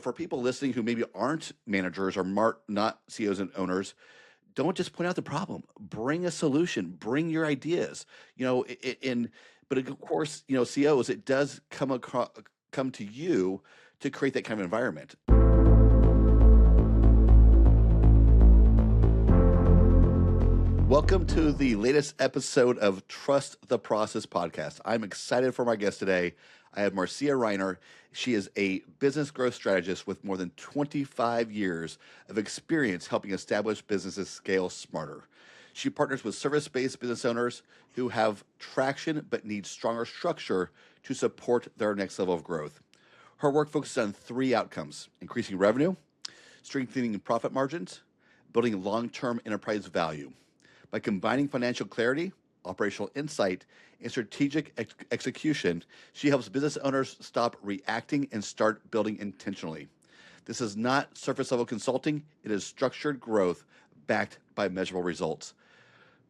For people listening who maybe aren't managers or not CEOs and owners, don't just point out the problem. Bring a solution. Bring your ideas. But of course, CEOs, it does come to you to create that kind of environment. Welcome to the latest episode of Trust the Process podcast. I'm excited for my guest today. I have Marcia Riner. She is a business growth strategist with more than 25 years of experience helping establish businesses scale smarter. She partners with service-based business owners who have traction but need stronger structure to support their next level of growth. Her work focuses on three outcomes: increasing revenue, strengthening profit margins, building long-term enterprise value. By combining financial clarity, operational insight, and strategic execution, she helps business owners stop reacting and start building intentionally. This is not surface-level consulting. It is structured growth backed by measurable results.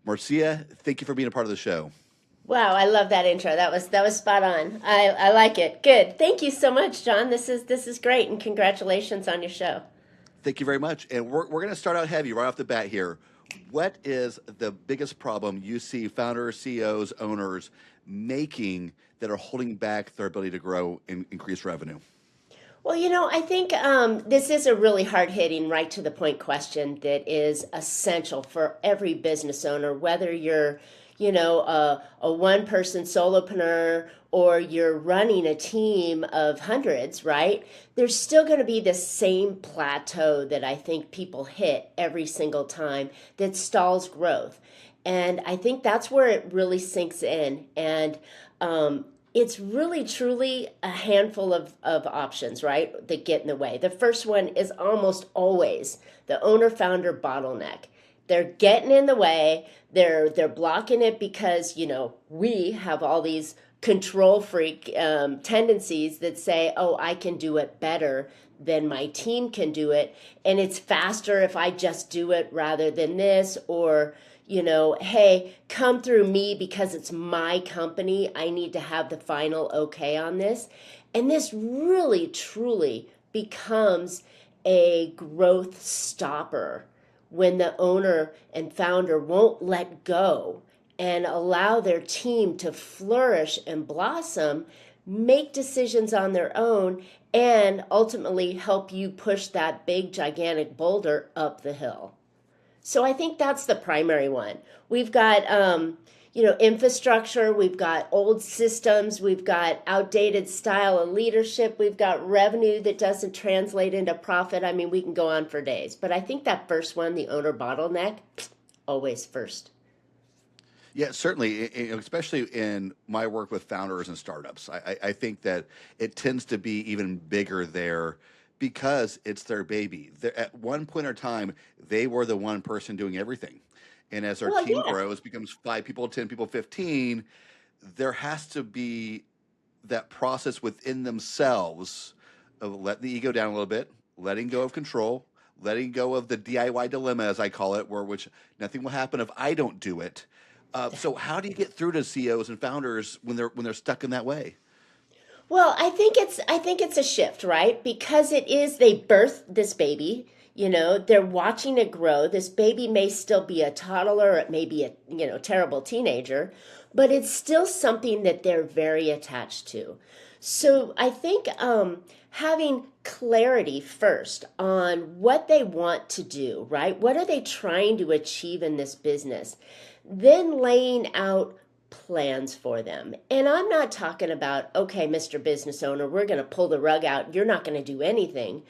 Marcia, thank you for being a part of the show. Wow, I love that intro. That was spot on. I like it. Good. Thank you so much, Jon. This is great, and congratulations on your show. Thank you very much. And we're going to start out heavy right off the bat here. What is the biggest problem you see founders, CEOs, owners making that are holding back their ability to grow and increase revenue? Well, I think this is a really hard-hitting, right-to-the-point question that is essential for every business owner, whether you're, a one-person solopreneur or you're running a team of hundreds, right? There's still going to be the same plateau that I think people hit every single time that stalls growth. And I think that's where it really sinks in. And it's really truly a handful of options, right, that get in the way. The first one is almost always the owner-founder bottleneck. They're getting in the way. They're blocking it because, we have all these control freak tendencies that say, oh, I can do it better than my team can do it. And it's faster if I just do it rather than this, or, hey, come through me because it's my company. I need to have the final okay on this. And this really, truly becomes a growth stopper when the owner and founder won't let go and allow their team to flourish and blossom, make decisions on their own, and ultimately help you push that big, gigantic boulder up the hill. So I think that's the primary one. We've got, infrastructure, we've got old systems, we've got outdated style of leadership, we've got revenue that doesn't translate into profit. I mean, we can go on for days. But I think that first one, the owner bottleneck, always first. Yeah, certainly, especially in my work with founders and startups. I think that it tends to be even bigger there because it's their baby. At one point in time, they were the one person doing everything. And as our team grows, becomes 5 people, 10 people, 15, there has to be that process within themselves of letting the ego down a little bit, letting go of control, letting go of the DIY dilemma, as I call it, which nothing will happen if I don't do it. So how do you get through to CEOs and founders when they're stuck in that way? Well, I think it's a shift, right? Because they birth this baby, they're watching it grow. This baby may still be a toddler, it may be a terrible teenager, but it's still something that they're very attached to. So I think having clarity first on what they want to do, right? What are they trying to achieve in this business? Then laying out plans for them. And I'm not talking about, okay, Mr. Business Owner, we're going to pull the rug out. You're not going to do anything,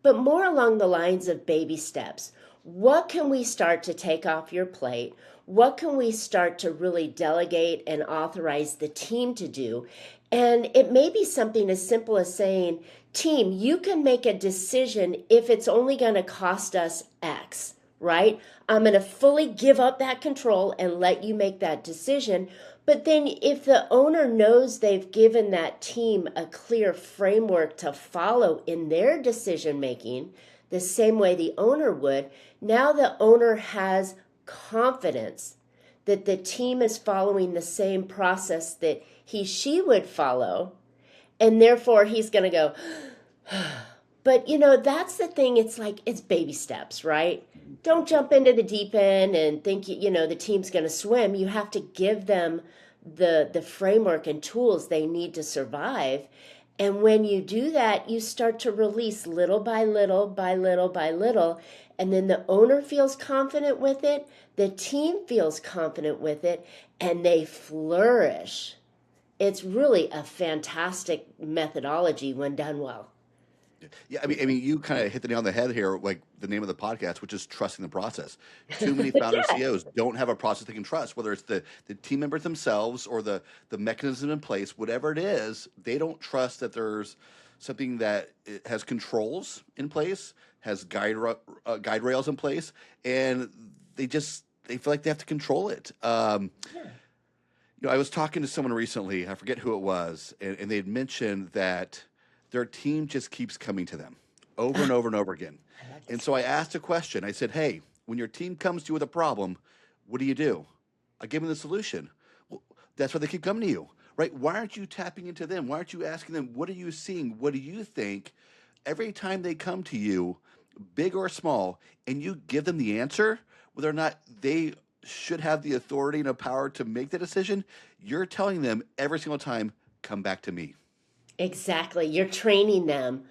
but more along the lines of baby steps. What can we start to take off your plate? What can we start to really delegate and authorize the team to do? And it may be something as simple as saying, team, you can make a decision if it's only going to cost us X, right? I'm going to fully give up that control and let you make that decision. But then if the owner knows they've given that team a clear framework to follow in their decision making, the same way the owner would, now the owner has confidence that the team is following the same process that she would follow, and therefore he's going to go, But that's the thing. It's like it's baby steps, right? Don't jump into the deep end and think the team's going to swim. You have to give them the framework and tools they need to survive. And when you do that, you start to release little by little by little by little, and then the owner feels confident with it, the team feels confident with it, and they flourish. It's really a fantastic methodology when done well. Yeah, I mean, you kind of hit the nail on the head here, like the name of the podcast, which is trusting the process. Too many founder Yeah. CEOs don't have a process they can trust, whether it's the team members themselves or the mechanism in place, whatever it is, they don't trust that there's something that it has controls in place, has guide rails in place, and they feel like they have to control it. Yeah. I was talking to someone recently, I forget who it was, and they had mentioned that their team just keeps coming to them over and over and over again. I love And this. so I asked a question. I said, "Hey, when your team comes to you with a problem, what do you do?" I give them the solution. Well, that's why they keep coming to you, right? Why aren't you tapping into them? Why aren't you asking them, what are you seeing? What do you think? Every time they come to you, big or small, and you give them the answer, whether or not they should have the authority and the power to make the decision, you're telling them every single time, come back to me. Exactly. You're training them.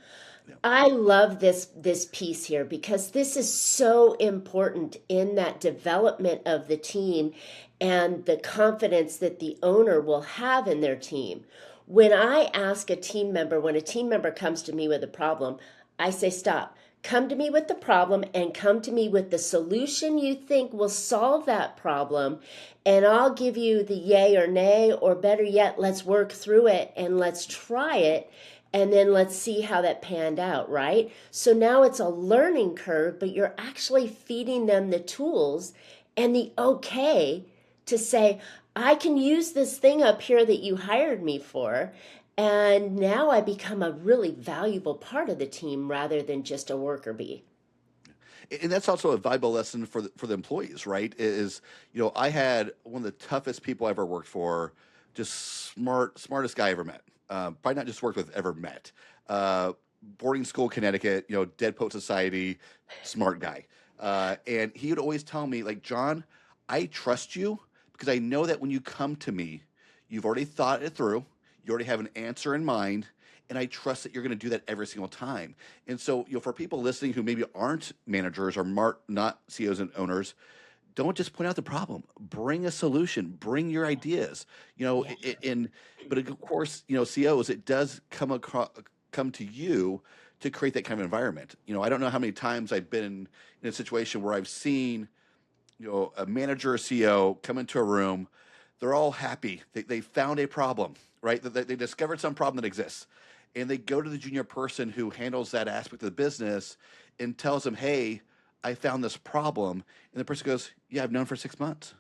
Yeah. I love this piece here because this is so important in that development of the team and the confidence that the owner will have in their team. When a team member comes to me with a problem, I say, stop. Come to me with the problem and come to me with the solution you think will solve that problem. And I'll give you the yay or nay, or better yet, let's work through it and let's try it. And then let's see how that panned out, right? So now it's a learning curve, but you're actually feeding them the tools and the okay to say, I can use this thing up here that you hired me for. And now I become a really valuable part of the team rather than just a worker bee. And that's also a valuable lesson for the employees, right? Is I had one of the toughest people I ever worked for, just smartest guy I ever met. Probably not just worked with, ever met. Uh, Boarding school, Connecticut, Dead Poet Society, smart guy. And he would always tell me, like, John, I trust you because I know that when you come to me, you've already thought it through, you already have an answer in mind, and I trust that you're going to do that every single time. And so, for people listening who maybe aren't managers or not CEOs and owners, don't just point out the problem. Bring a solution. Bring your ideas. Yeah. But of course, CEOs, it does come to you to create that kind of environment. I don't know how many times I've been in a situation where I've seen a manager or CEO come into a room. They're all happy. They found a problem, right? They discovered some problem that exists. And they go to the junior person who handles that aspect of the business and tells them, hey, I found this problem. And the person goes, yeah, I've known for 6 months.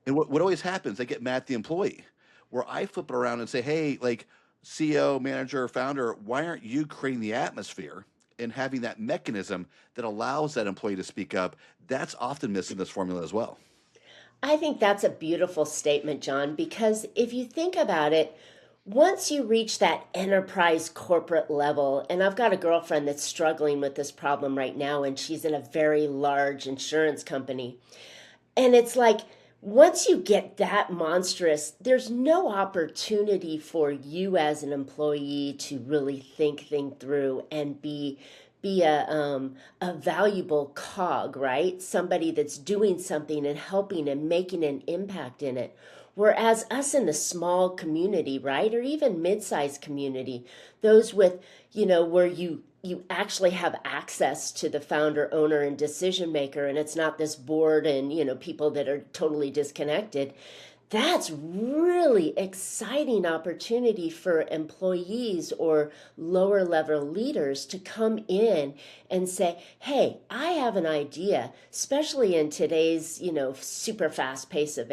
And what always happens, they get mad at the employee. Where I flip it around and say, hey, like CEO, manager, founder, why aren't you creating the atmosphere and having that mechanism that allows that employee to speak up? That's often missing this formula as well. I think that's a beautiful statement, John, because if you think about it, once you reach that enterprise corporate level, and I've got a girlfriend that's struggling with this problem right now, and she's in a very large insurance company. And it's like, once you get that monstrous, there's no opportunity for you as an employee to really think through and be a valuable cog, right? Somebody that's doing something and helping and making an impact in it. Whereas us in the small community, right, or even mid-sized community, those with, where you actually have access to the founder, owner, and decision maker, and it's not this board and people that are totally disconnected. That's really exciting opportunity for employees or lower level leaders to come in and say, hey, I have an idea, especially in today's super fast pace of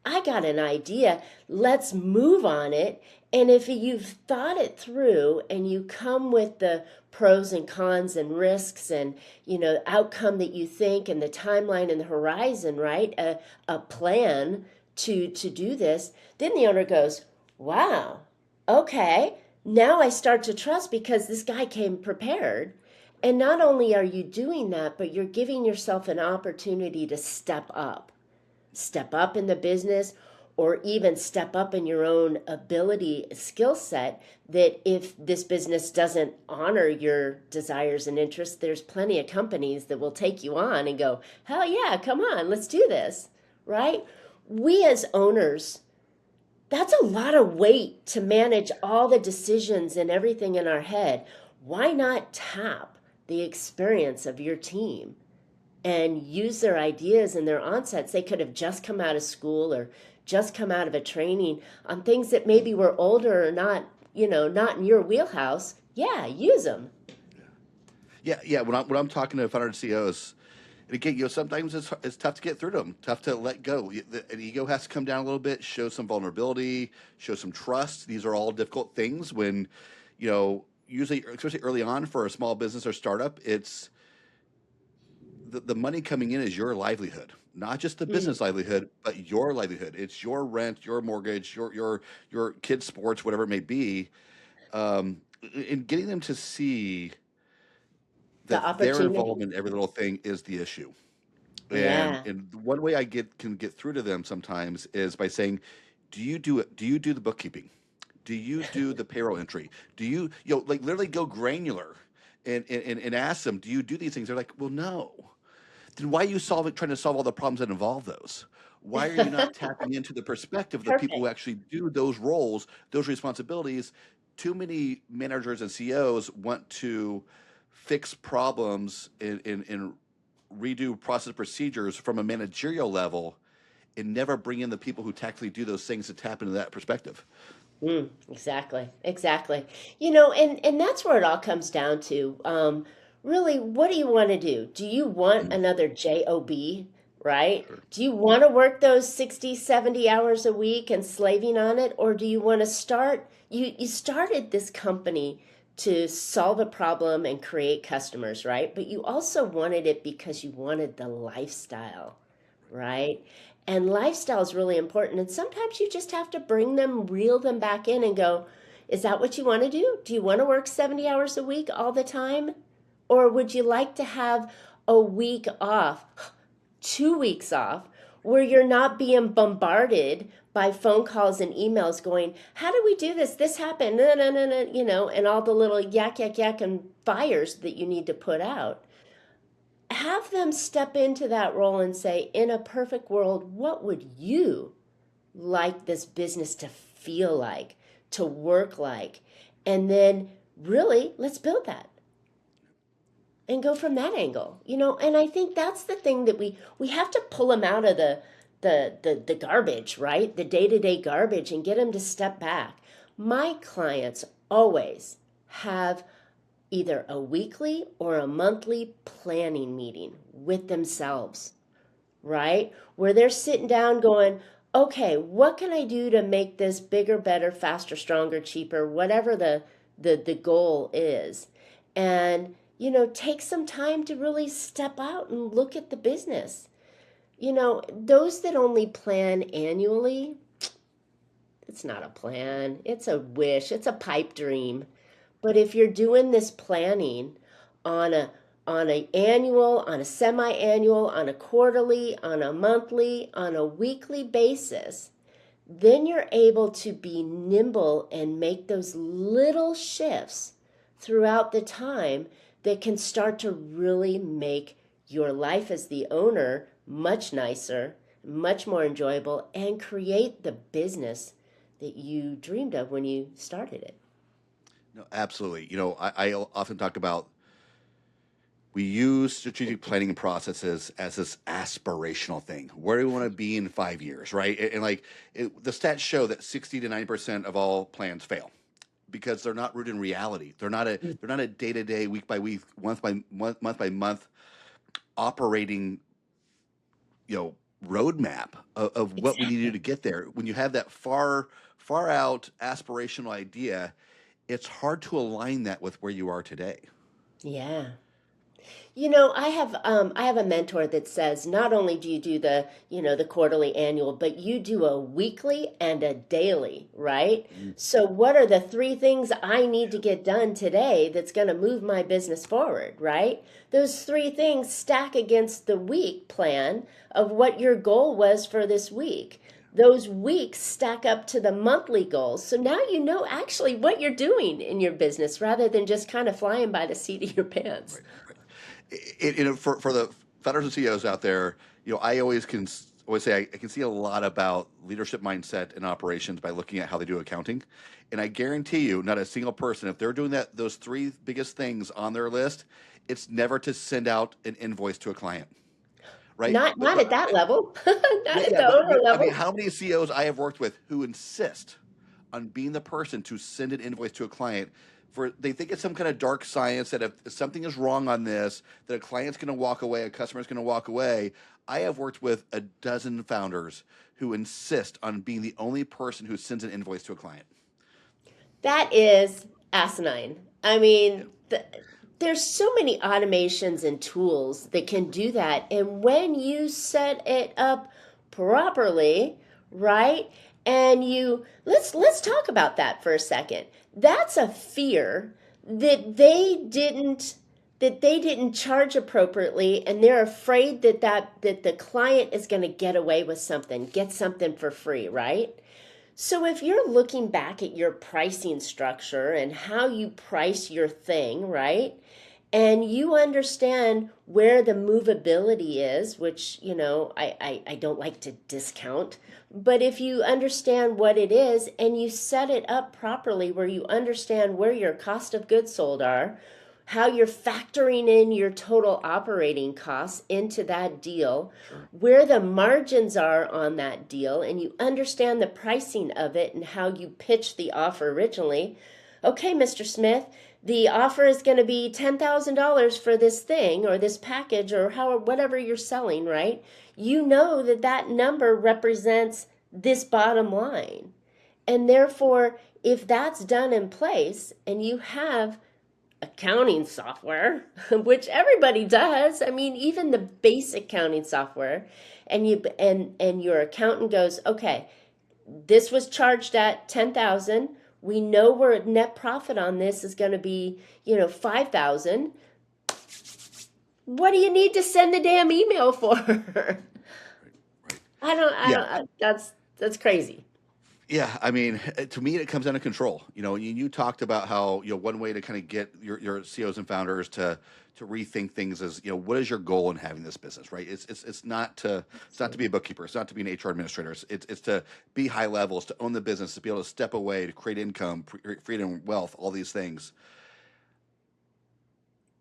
I got an idea. Let's move on it. And if you've thought it through and you come with the pros and cons and risks and outcome that you think and the timeline and the horizon, right? A plan to do this, then the owner goes, wow, okay, Now I start to trust because this guy came prepared. And not only are you doing that, but you're giving yourself an opportunity to step up in the business, or even step up in your own ability skill set, that if this business doesn't honor your desires and interests, there's plenty of companies that will take you on and go, hell yeah, come on, let's do this, right? We as owners, that's a lot of weight to manage all the decisions and everything in our head. Why not tap the experience of your team and use their ideas and their onsets? They could have just come out of school or just come out of a training on things that maybe were older or not, not in your wheelhouse. Yeah, use them. Yeah. When I'm talking to founders and CEOs, and again, sometimes it's tough to get through to them, tough to let go. An ego has to come down a little bit, show some vulnerability, show some trust. These are all difficult things when, usually, especially early on for a small business or startup, it's the money coming in is your livelihood, not just the Mm, business livelihood, but your livelihood. It's your rent, your mortgage, your kids' sports, whatever it may be. And getting them to see the that their opportunity. involvement in every little thing is the issue. And Yeah. and one way I can get through to them sometimes is by saying, "Do you do it? Do you do the bookkeeping? Do you do the payroll entry? Do you like literally go granular and ask them, do you do these things?" They're like, "Well, no." Then why are you trying to solve all the problems that involve those? Why are you not tapping into the perspective of the people who Perfect. actually do those roles, those responsibilities? Too many managers and CEOs want to fix problems and redo process procedures from a managerial level and never bring in the people who tactically do those things to tap into that perspective. Exactly, exactly. And that's where it all comes down to. Really, what do you want to do? Do you want Mm, another job, right? sure. Do you want to work those 60, 70 hours a week and slaving on it? Or do you want to you started this company to solve a problem and create customers, right? But you also wanted it because you wanted the lifestyle, right? And lifestyle is really important. And sometimes you just have to bring them, reel them back in and go, is that what you want to do? Do you want to work 70 hours a week all the time? Or would you like to have a week off, 2 weeks off, where you're not being bombarded by phone calls and emails going, how do we do this? This happened, no, no, no, no, and all the little yak, yak, yak and fires that you need to put out. Have them step into that role and say, in a perfect world, what would you like this business to feel like, to work like? And then really, let's build that and go from that angle. And I think that's the thing that we have to pull them out of the garbage, right? The day-to-day garbage, and get them to step back. My clients always have either a weekly or a monthly planning meeting with themselves, right? Where they're sitting down going, okay, what can I do to make this bigger, better, faster, stronger, cheaper, whatever the goal is. And, take some time to really step out and look at the business. Those that only plan annually, it's not a plan. It's a wish. It's a pipe dream. But if you're doing this planning on a annual, on a semi-annual, on a quarterly, on a monthly, on a weekly basis, then you're able to be nimble and make those little shifts throughout the time that can start to really make your life as the owner much nicer, much more enjoyable, and create the business that you dreamed of when you started it. No, absolutely. I often talk about we use strategic planning processes as this aspirational thing. Where do we want to be in 5 years, right? And like the stats show that 60 to 90% of all plans fail because they're not rooted in reality. They're not a day to day, week by week, month by month operating, roadmap of what we need to do Exactly. to get there. When you have that far out aspirational idea, it's hard to align that with where you are today. Yeah. I have a mentor that says not only do you do the quarterly annual, but you do a weekly and a daily, right? Mm. So what are the three things I need to get done today that's going to move my business forward, right? Those three things stack against the week plan of what your goal was for this week. Those weeks stack up to the monthly goals. So now you know actually what you're doing in your business rather than just kind of flying by the seat of your pants. Right, right. For the founders and CEOs out there, I always say I can see a lot about leadership mindset and operations by looking at how they do accounting, and I guarantee you, not a single person, if they're doing those three biggest things on their list, it's never to send out an invoice to a client, right? Not at that level, not Yeah, at yeah, the but owner I mean, level. how many CEOs I have worked with who insist on being the person to send an invoice to a client for they think it's some kind of dark science that if something is wrong on this, that a client's going to walk away, a customer's going to walk away. I have worked with a dozen founders who insist on being the only person who sends an invoice to a client. That is asinine. I Yeah. mean, there's so many automations and tools that can do that. And when you set it up properly, right? And let's talk about that for a second. That's a fear that they didn't charge appropriately, and they're afraid that the client is going to get away with something, get something for free, right? So if you're looking back at your pricing structure and how you price your thing, right? And you understand where the movability is, which, I don't like to discount, but if you understand what it is and you set it up properly where you understand where your cost of goods sold are, how you're factoring in your total operating costs into that deal, Sure. where the margins are on that deal, and you understand the pricing of it and how you pitched the offer originally. Okay, Mr. Smith, the offer is going to be $10,000 for this thing or this package or whatever you're selling, right? You know that number represents this bottom line. And therefore, if that's done in place and you have accounting software, which everybody does. I mean, even the basic accounting software, and your accountant goes, okay, this was charged at 10,000. We know where net profit on this is going to be, 5,000. What do you need to send the damn email for? Right, right. I Yeah, don't, that's crazy. yeah. I mean, to me, it comes down to control. You talked about how one way to kind of get your CEOs and founders to rethink things is what is your goal in having this business, right? It's not to be a bookkeeper, it's not to be an HR administrator. It's to be high levels, to own the business, to be able to step away, to create income, freedom, wealth, all these things.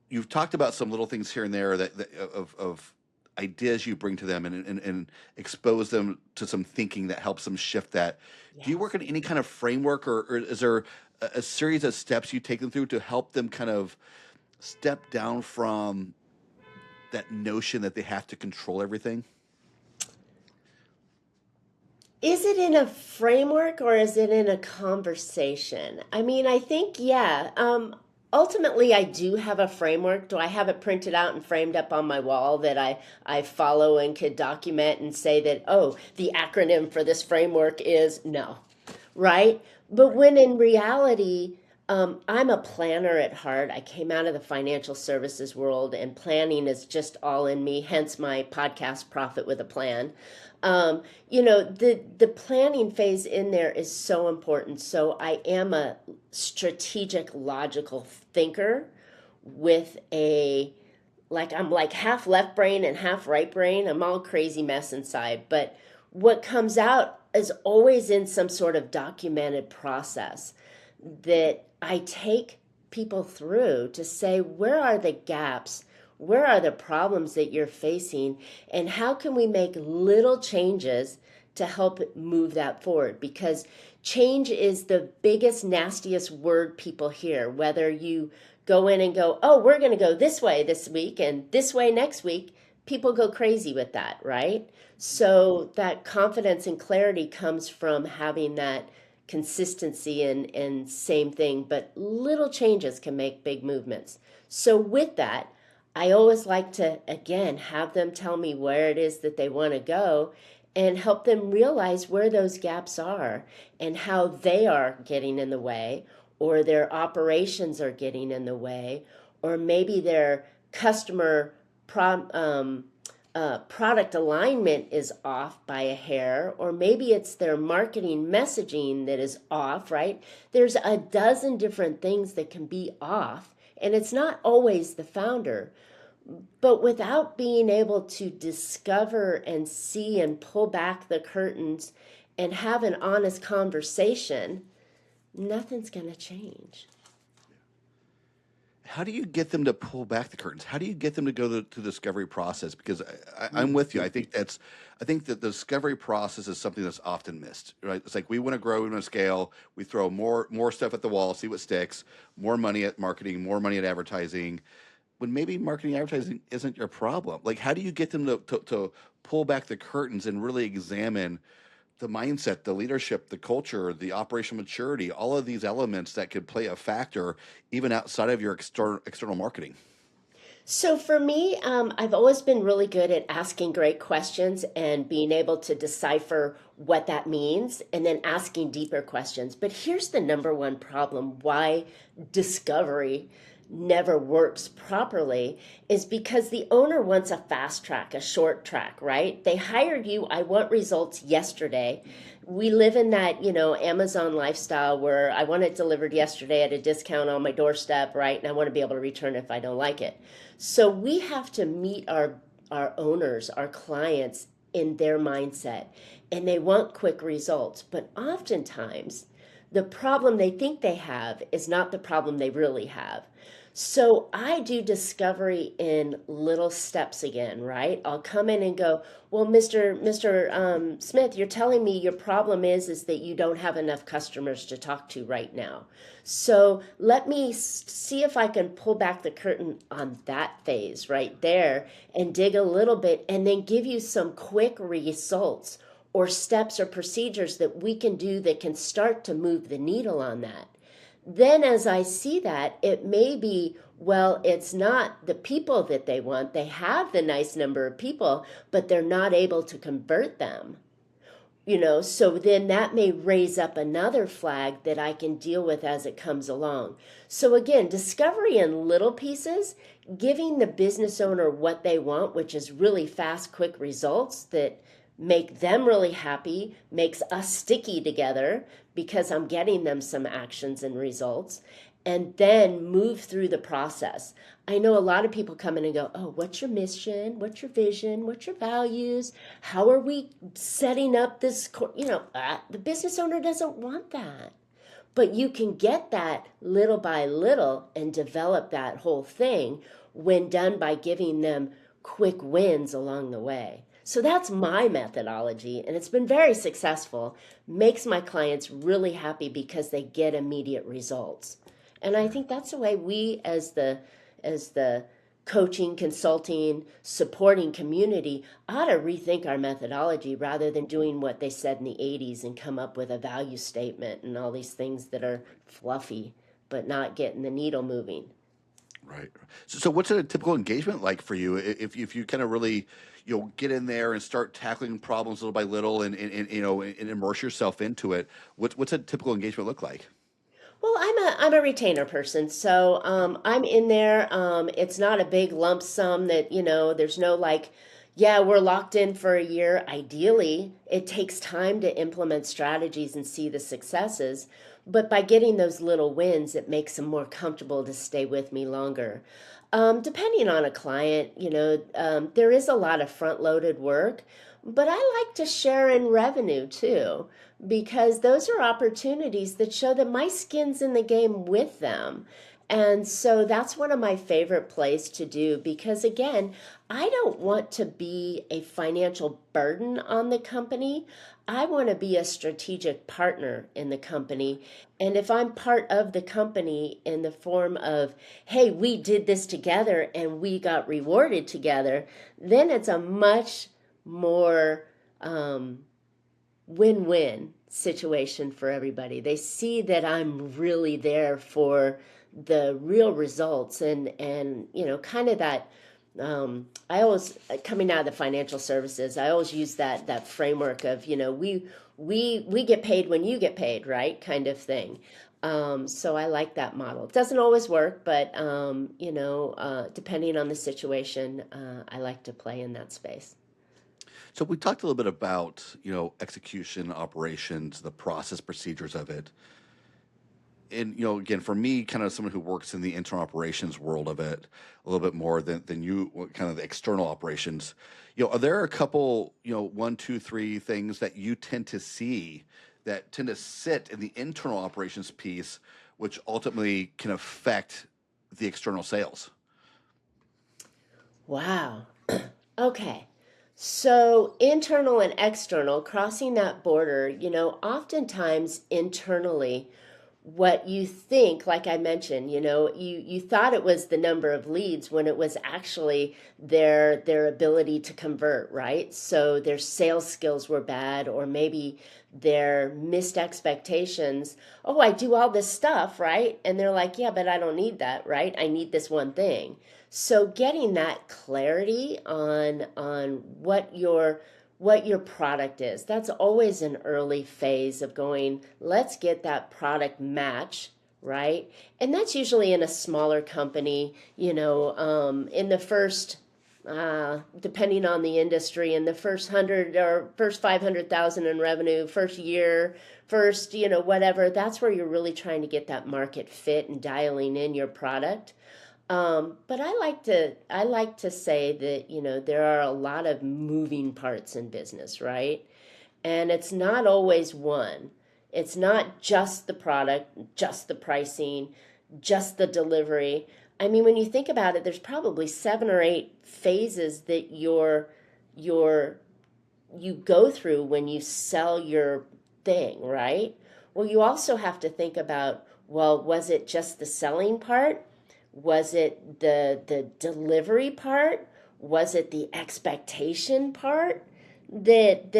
You've talked about some little things here and there of ideas you bring to them and expose them to some thinking that helps them shift that. Do you work Yes. in any kind of framework, or is there a series of steps you take them through to help them kind of step down from that notion that they have to control everything? Is it in a framework or is it in a conversation? I mean, I think, yeah. Ultimately, I do have a framework. Do I have it printed out and framed up on my wall that I follow and could document and say that, oh, the acronym for this framework is no, right? But Right. when in reality, I'm a planner at heart. I came out of the financial services world, and planning is just all in me, hence my podcast, Profit with a Plan. The planning phase in there is so important. So I am a strategic, logical thinker with I'm like half left brain and half right brain. I'm all crazy mess inside. But what comes out is always in some sort of documented process that I take people through to say, where are the gaps? Where are the problems that you're facing? And how can we make little changes to help move that forward? Because change is the biggest, nastiest word people hear, whether you go in and go, oh, we're going to go this way this week and this way next week. People go crazy with that, right? So that confidence and clarity comes from having that consistency and same thing, but little changes can make big movements. So with that, I always like to, again, have them tell me where it is that they want to go and help them realize where those gaps are and how they are getting in the way, or their operations are getting in the way, or maybe their customer pro- um, product alignment is off by a hair, or maybe it's their marketing messaging that is off, right? There's a dozen different things that can be off, and it's not always the founder. But without being able to discover and see and pull back the curtains and have an honest conversation, nothing's going to change. How do you get them to pull back the curtains? How do you get them to go to the discovery process? Because I'm with you. I think that the discovery process is something that's often missed, right? It's like we want to grow, we want to scale, we throw more stuff at the wall, see what sticks, more money at marketing, more money at advertising. When maybe marketing advertising isn't your problem. Like, how do you get them to pull back the curtains and really examine the mindset, the leadership, the culture, the operational maturity, all of these elements that could play a factor even outside of your external marketing? So for me, I've always been really good at asking great questions and being able to decipher what that means and then asking deeper questions. But here's the number one problem why discovery never works properly is because the owner wants a fast track, a short track, right? They hired you, I want results yesterday. We live in that, Amazon lifestyle where I want it delivered yesterday at a discount on my doorstep, right? And I want to be able to return it if I don't like it. So we have to meet our owners, our clients in their mindset, and they want quick results. But oftentimes, the problem they think they have is not the problem they really have. So I do discovery in little steps again, right? I'll come in and go, well, Mr. Smith, you're telling me your problem is that you don't have enough customers to talk to right now. So let me see if I can pull back the curtain on that phase right there and dig a little bit and then give you some quick results or steps or procedures that we can do that can start to move the needle on that. Then as I see that, it may be, well, it's not the people that they want. They have the nice number of people, but they're not able to convert them. So then that may raise up another flag that I can deal with as it comes along. So again, discovery in little pieces, giving the business owner what they want, which is really fast, quick results that make them really happy, makes us sticky together because I'm getting them some actions and results, and then move through the process. I know a lot of people come in and go, oh, what's your mission? What's your vision? What's your values? How are we setting up this? The business owner doesn't want that. But you can get that little by little and develop that whole thing when done by giving them quick wins along the way. So that's my methodology, and it's been very successful. Makes my clients really happy because they get immediate results. And I think that's the way we as the coaching, consulting, supporting community ought to rethink our methodology rather than doing what they said in the 80s and come up with a value statement and all these things that are fluffy but not getting the needle moving. Right. So what's a typical engagement like for you? If you kind of really, get in there and start tackling problems little by little and immerse yourself into it, what's a typical engagement look like? Well, I'm a retainer person, so I'm in there. It's not a big lump sum that There's no like, yeah, we're locked in for a year. Ideally, it takes time to implement strategies and see the successes, but by getting those little wins, it makes them more comfortable to stay with me longer. Depending on a client, there is a lot of front-loaded work, but I like to share in revenue too because those are opportunities that show that my skin's in the game with them. And so that's one of my favorite plays to do because, again, I don't want to be a financial burden on the company. I want to be a strategic partner in the company. And if I'm part of the company in the form of, hey, we did this together and we got rewarded together, then it's a much more win-win situation for everybody. They see that I'm really there for the real results, and kind of that. I always, coming out of the financial services, I always use that framework of, we get paid when you get paid, right? Kind of thing. So I like that model. It doesn't always work, but depending on the situation, I like to play in that space. So we talked a little bit about, execution, operations, the process, procedures of it. And, again, for me, kind of someone who works in the internal operations world of it a little bit more than you, kind of the external operations, are there a couple, one, two, three things that you tend to see that tend to sit in the internal operations piece, which ultimately can affect the external sales? Wow. Okay. So internal and external, crossing that border, oftentimes internally, what you think, like I mentioned, you thought it was the number of leads when it was actually their ability to convert, right? So their sales skills were bad, or maybe their missed expectations. Oh, I do all this stuff, right? And they're like, yeah, but I don't need that, right? I need this one thing. So getting that clarity on what your product is. That's always an early phase of going, let's get that product match, right? And that's usually in a smaller company, in the first, depending on the industry, in the first 100 or first 500,000 in revenue, first year, first, whatever. That's where you're really trying to get that market fit and dialing in your product. But I like to say that, there are a lot of moving parts in business, right? And it's not always one. It's not just the product, just the pricing, just the delivery. I mean, when you think about it, there's probably 7 or 8 phases that you go through when you sell your thing, right? Well, you also have to think about, well, was it just the selling part? Was it the delivery part? Was it the expectation part? That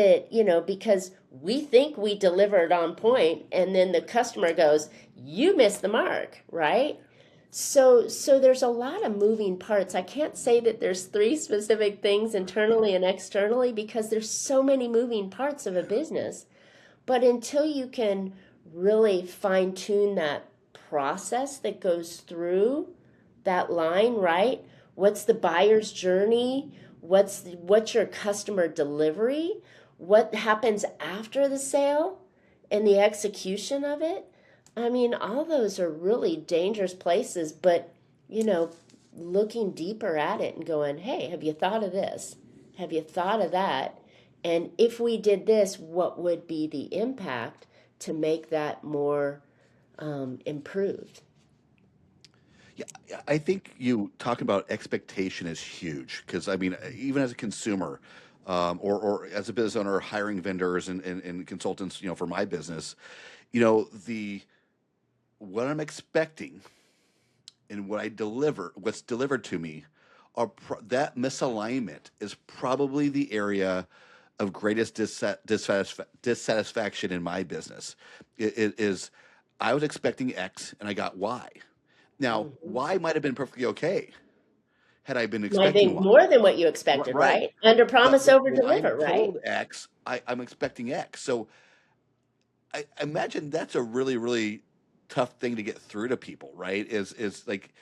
because we think we delivered on point, and then the customer goes, "You missed the mark," right? So there's a lot of moving parts. I can't say that there's 3 specific things internally and externally, because there's so many moving parts of a business. But until you can really fine tune that process that goes through that line, right? What's the buyer's journey? What's your customer delivery? What happens after the sale and the execution of it? I mean, all those are really dangerous places, but you know, looking deeper at it and going, "Hey, have you thought of this? Have you thought of that? And if we did this, what would be the impact to make that more improved?" Yeah, I think you talking about expectation is huge because I mean, even as a consumer, or as a business owner, hiring vendors and consultants, for my business, the what I'm expecting and what I deliver, what's delivered to me, that misalignment is probably the area of greatest dissatisfaction in my business. It is, I was expecting X and I got Y. Now, Mhm. Y might have been perfectly okay had I been Might expecting be Y. more than what you expected, Right. right? Under But promise, over when I'm deliver, right? told X, I'm expecting X. So I imagine that's a really, really tough thing to get through to people, right? Is like,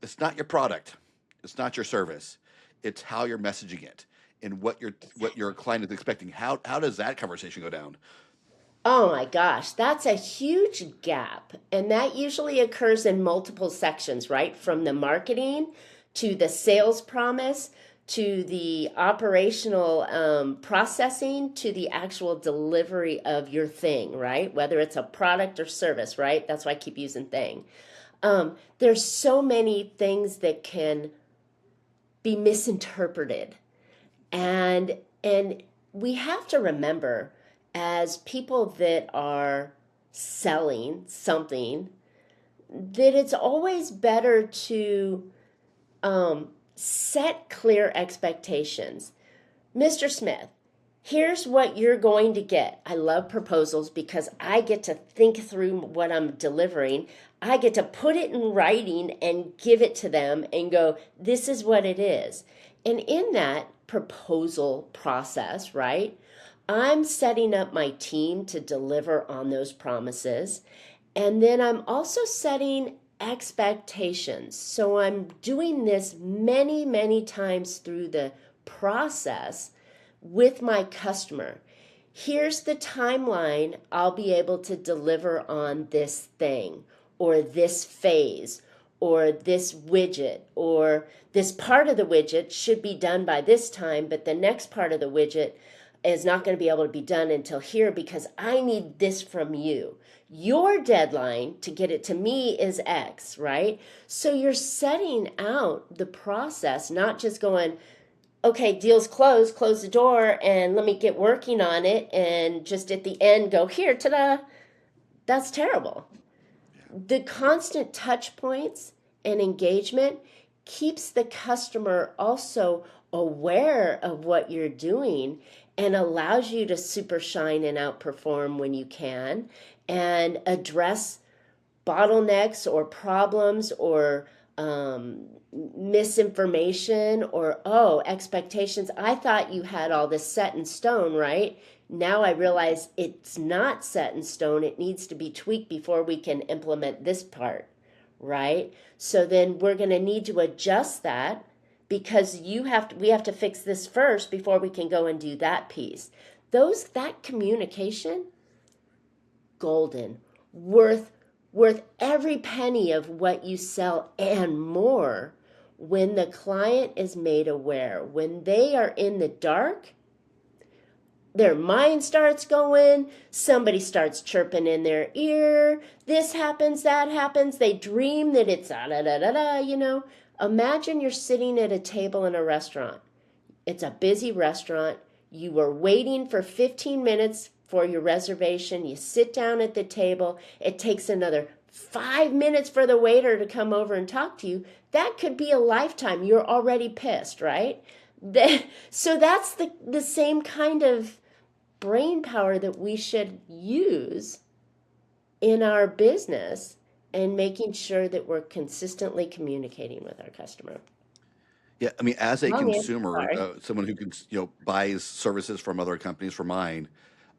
it's not your product, it's not your service, it's how you're messaging it and what your client is expecting. How does that conversation go down? Oh my gosh, that's a huge gap. And that usually occurs in multiple sections, right? From the marketing to the sales promise to the operational processing to the actual delivery of your thing, right? Whether it's a product or service, right? That's why I keep using thing. There's so many things that can be misinterpreted, and we have to remember, as people that are selling something, that it's always better to set clear expectations. Mr. Smith, Here's what you're going to get. I love proposals because I get to think through what I'm delivering. I get to put it in writing and give it to them and go, this is what it is. And in that proposal process, right, I'm setting up my team to deliver on those promises. And then I'm also setting expectations. So I'm doing this many, many times through the process with my customer. Here's the timeline I'll be able to deliver on this thing or this phase or this widget, or this part of the widget should be done by this time, but the next part of the widget is not going to be able to be done until here because I need this from you. Your deadline to get it to me is X, right? So you're setting out the process, not just going, okay, deal's closed, close the door, and let me get working on it, and just at the end go, here, ta-da. That's terrible. The constant touch points and engagement keeps the customer also aware of what you're doing and allows you to super shine and outperform when you can and address bottlenecks or problems or misinformation or, oh, expectations. I thought you had all this set in stone, right? Now I realize it's not set in stone. It needs to be tweaked before we can implement this part, right? So then we're going to need to adjust that because we have to fix this first before we can go and do that piece. That communication, golden, worth every penny of what you sell and more when the client is made aware. When they are in the dark, their mind starts going, somebody starts chirping in their ear, this happens, that happens, they dream that it's da-da-da-da-da. Imagine you're sitting at a table in a restaurant. It's a busy restaurant. You were waiting for 15 minutes for your reservation. You sit down at the table. It takes another 5 minutes for the waiter to come over and talk to you. That could be a lifetime. You're already pissed, right? So that's the same kind of brain power that we should use in our business and making sure that we're consistently communicating with our customer. Yeah, I mean, as a Long answer, consumer, sorry. someone who can, buys services from other companies for mine,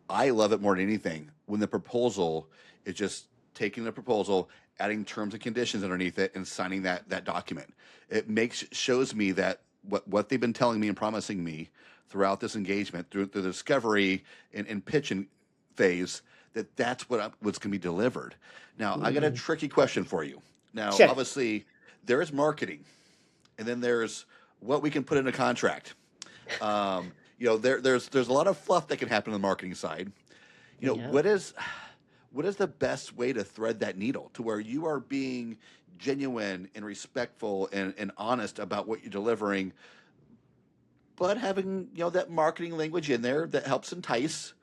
I love it more than anything when the proposal is just taking the proposal, adding terms and conditions underneath it, and signing that document. It shows me that what they've been telling me and promising me throughout this engagement, through the discovery and pitching phase, that's what's going to be delivered. Now, I got a Mm-hmm. tricky question for you. Now, Sure. obviously, there is marketing, and then there's what we can put in a contract. There's a lot of fluff that can happen on the marketing side. Yeah. What is the best way to thread that needle to where you are being genuine and respectful and honest about what you're delivering, but having that marketing language in there that helps entice,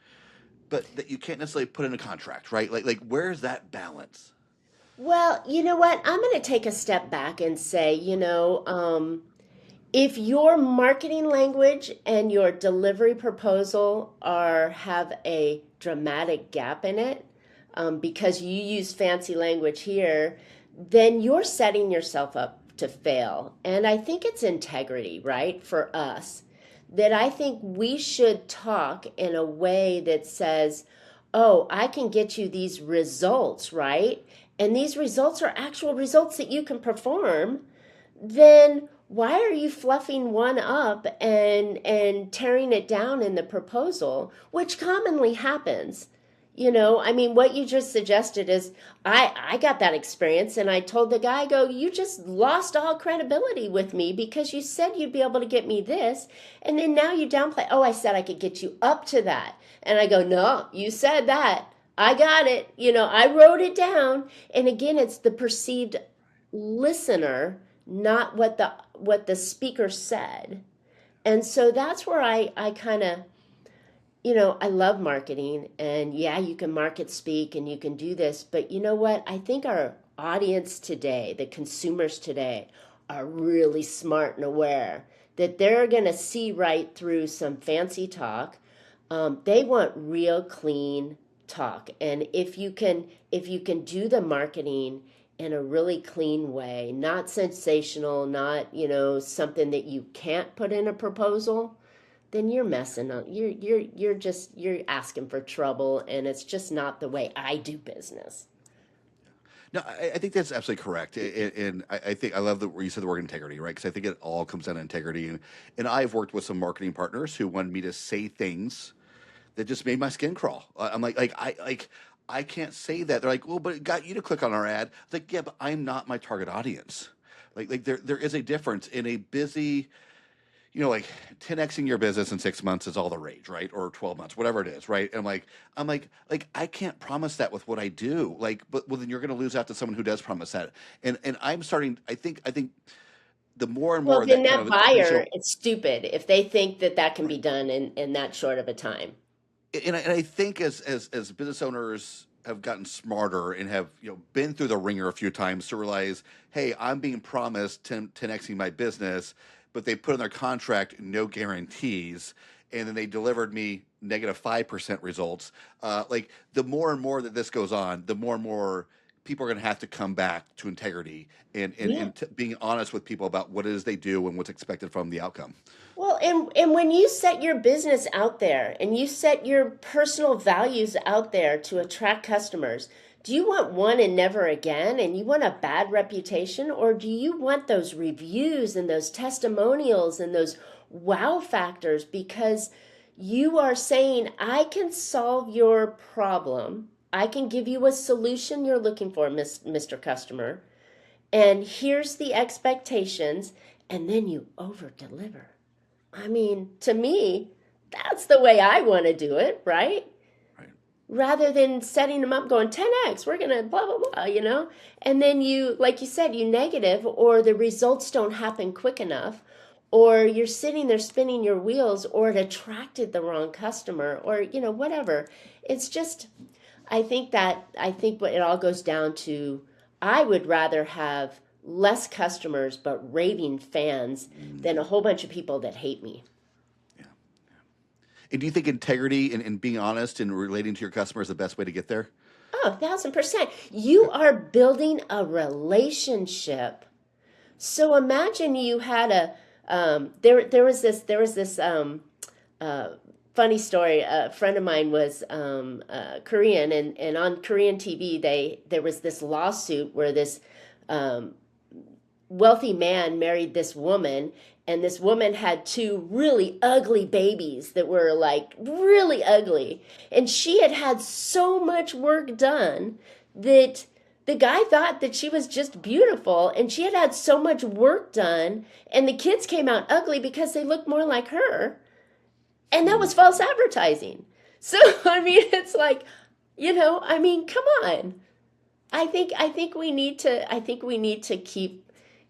but that you can't necessarily put in a contract, right? Like where's that balance? Well, you know what? I'm going to take a step back and say, if your marketing language and your delivery proposal have a dramatic gap in it, because you use fancy language here, then you're setting yourself up to fail. And I think it's integrity, right, for us, that I think we should talk in a way that says, oh, I can get you these results, right? And these results are actual results that you can perform. Then why are you fluffing one up and tearing it down in the proposal, which commonly happens? I mean, what you just suggested is I got that experience and I told the guy, I go, you just lost all credibility with me because you said you'd be able to get me this. And then now you downplay, oh, I said I could get you up to that. And I go, no, you said that. I got it. I wrote it down. And again, it's the perceived listener, not what the speaker said. And so that's where I kind of, I love marketing, and yeah, you can market speak and you can do this, but you know what? I think our audience today, the consumers today, are really smart and aware that they're going to see right through some fancy talk. They want real clean talk. And if you can do the marketing in a really clean way, not sensational, not, something that you can't put in a proposal, then you're messing up. You're asking for trouble, and it's just not the way I do business. No, I think that's absolutely correct, and I think I love that you said the word integrity, right? Because I think it all comes down to integrity, and I've worked with some marketing partners who wanted me to say things that just made my skin crawl. I'm I can't say that. They're like, well, but it got you to click on our ad. It's like, yeah, but I'm not my target audience. There is a difference in a busy, like 10xing your business in 6 months is all the rage, right? Or 12 months, whatever it is, right? And I'm like, I can't promise that with what I do. But well, then you're going to lose out to someone who does promise that. And I'm starting. I think the more and Well, more then that kind that of buyer intentional, is stupid if they think that that can be done in that short of a time. and I think as business owners have gotten smarter and have been through the ringer a few times to realize, hey, I'm being promised 10xing my business, but they put in their contract no guarantees, and then they delivered me -5% results. Like the more and more that this goes on, the more and more people are going to have to come back to integrity and Yeah. being honest with people about what it is they do and what's expected from the outcome. Well, and when you set your business out there and you set your personal values out there to attract customers, do you want one and never again and you want a bad reputation, or do you want those reviews and those testimonials and those wow factors because you are saying, I can solve your problem. I can give you a solution you're looking for, Mr. Customer. And here's the expectations, and then you over deliver. I mean, to me, that's the way I want to do it, right? Right. Rather than setting them up going 10x, we're going to blah, blah, blah. And then you, like you said, you negative, or the results don't happen quick enough, or you're sitting there spinning your wheels, or it attracted the wrong customer, or, whatever. It's just, I think what it all goes down to, I would rather have less customers but raving fans than a whole bunch of people that hate me. Yeah. And do you think integrity and being honest and relating to your customer is the best way to get there? Oh, 1,000%. You are building a relationship. So imagine you had there was this uh, funny story. A friend of mine was Korean, and on Korean TV, there was this lawsuit where this um, wealthy man married this woman, and this woman had two really ugly babies that were like really ugly, and she had had so much work done that the guy thought that she was just beautiful, and she had had so much work done, and the kids came out ugly because they looked more like her, and that Mm. was false advertising. So I mean, it's like, I mean, come on. I think we need to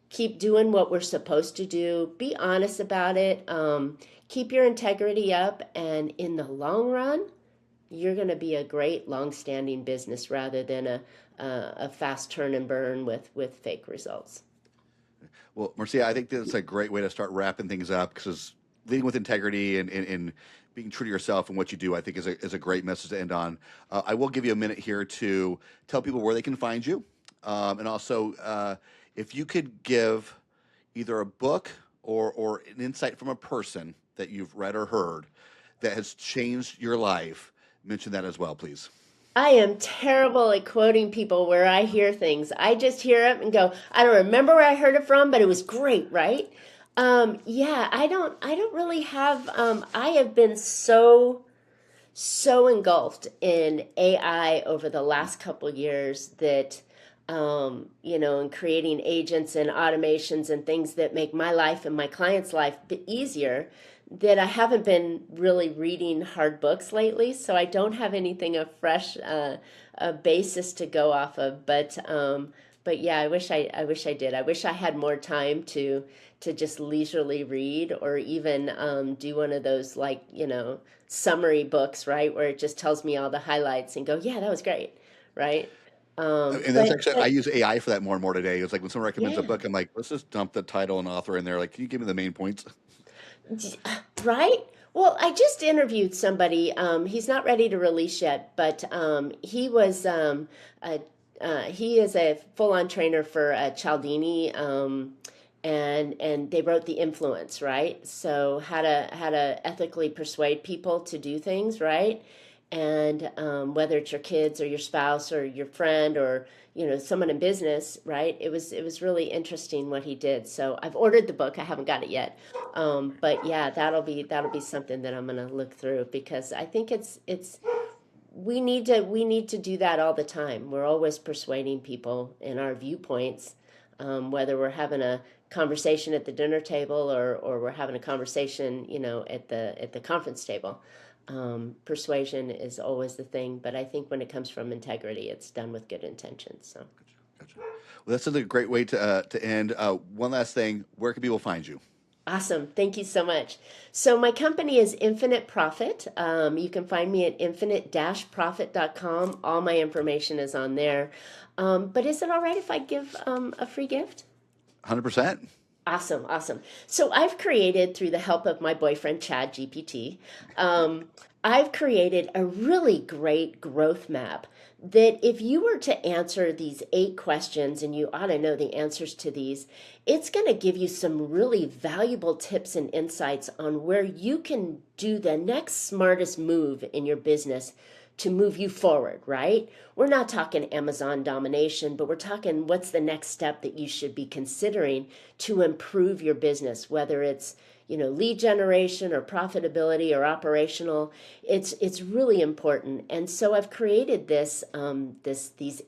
keep doing what we're supposed to do. Be honest about it. Keep your integrity up, and in the long run, you're going to be a great long-standing business rather than a fast turn and burn with fake results. Well, Marcia, I think that's a great way to start wrapping things up because leading with integrity and being true to yourself and what you do, I think is a great message to end on. I will give you a minute here to tell people where they can find you. And also, if you could give either a book or an insight from a person that you've read or heard that has changed your life, mention that as well, please. I am terrible at quoting people where I hear things. I just hear it and go, I don't remember where I heard it from, but it was great, right? Yeah, I don't really have, I have been so engulfed in AI over the last couple years that, in creating agents and automations and things that make my life and my clients' life easier, that I haven't been really reading hard books lately. So I don't have anything of fresh a basis to go off of. But yeah, I wish I did. I wish I had more time to just leisurely read, or even do one of those, like, summary books, right, where it just tells me all the highlights and go, yeah, that was great, right? And that's actually, I use AI for that more and more today. It's like when someone recommends a Yeah, book, I'm like, let's just dump the title and author in there. Like, can you give me the main points? right. Well, I just interviewed somebody. He's not ready to release yet, but a, he is a full-on trainer for Cialdini, and they wrote The Influence, right? So how to ethically persuade people to do things, right? And whether it's your kids or your spouse or your friend or someone in business, right? It was really interesting what he did. So I've ordered the book. I haven't got it yet, but yeah, that'll be something that I'm gonna look through because I think it's we need to do that all the time. We're always persuading people in our viewpoints, whether we're having a conversation at the dinner table or we're having a conversation, at the conference table. Persuasion is always the thing, but I think when it comes from integrity, it's done with good intentions. So Gotcha. Well, that's a great way to end. One last thing: where can people find you? awesome. Thank you so much. So my company is Infinite Profit. You can find me at infinite-profit.com. All my information is on there. But is it all right if I give a free gift? 100%. Awesome, awesome. So I've created, through the help of my boyfriend, Chad GPT, I've created a really great growth map that if you were to answer these 8 questions, and you ought to know the answers to these, it's going to give you some really valuable tips and insights on where you can do the next smartest move in your business to move you forward, right? We're not talking Amazon domination, but we're talking what's the next step that you should be considering to improve your business, whether it's lead generation or profitability or operational. It's really important. And so I've created these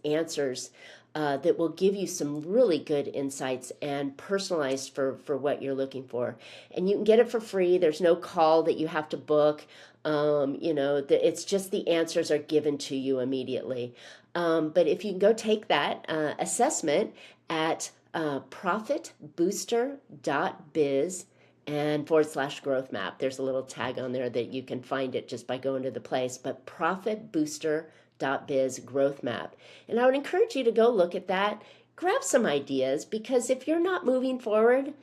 answers that will give you some really good insights and personalized for what you're looking for. And you can get it for free. There's no call that you have to book. It's just the answers are given to you immediately. But if you can go take that assessment at profitbooster.biz and /growth map. There's a little tag on there that you can find it just by going to the place, but profitbooster.biz growth map. And I would encourage you to go look at that, grab some ideas, because if you're not moving forward,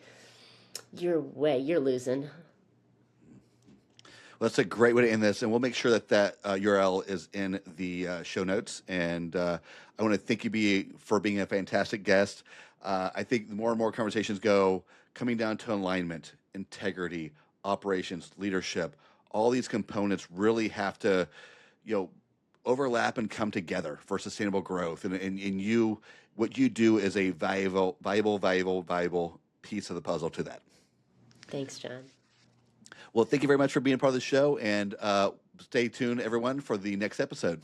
you're losing. Well, that's a great way to end this, and we'll make sure that URL is in the show notes. And I want to thank you for being a fantastic guest. I think the more and more conversations go coming down to alignment, integrity, operations, leadership, all these components really have to, you know, overlap and come together for sustainable growth. And what you do is a valuable piece of the puzzle to that. Thanks, John. Well, thank you very much for being a part of the show, and stay tuned, everyone, for the next episode.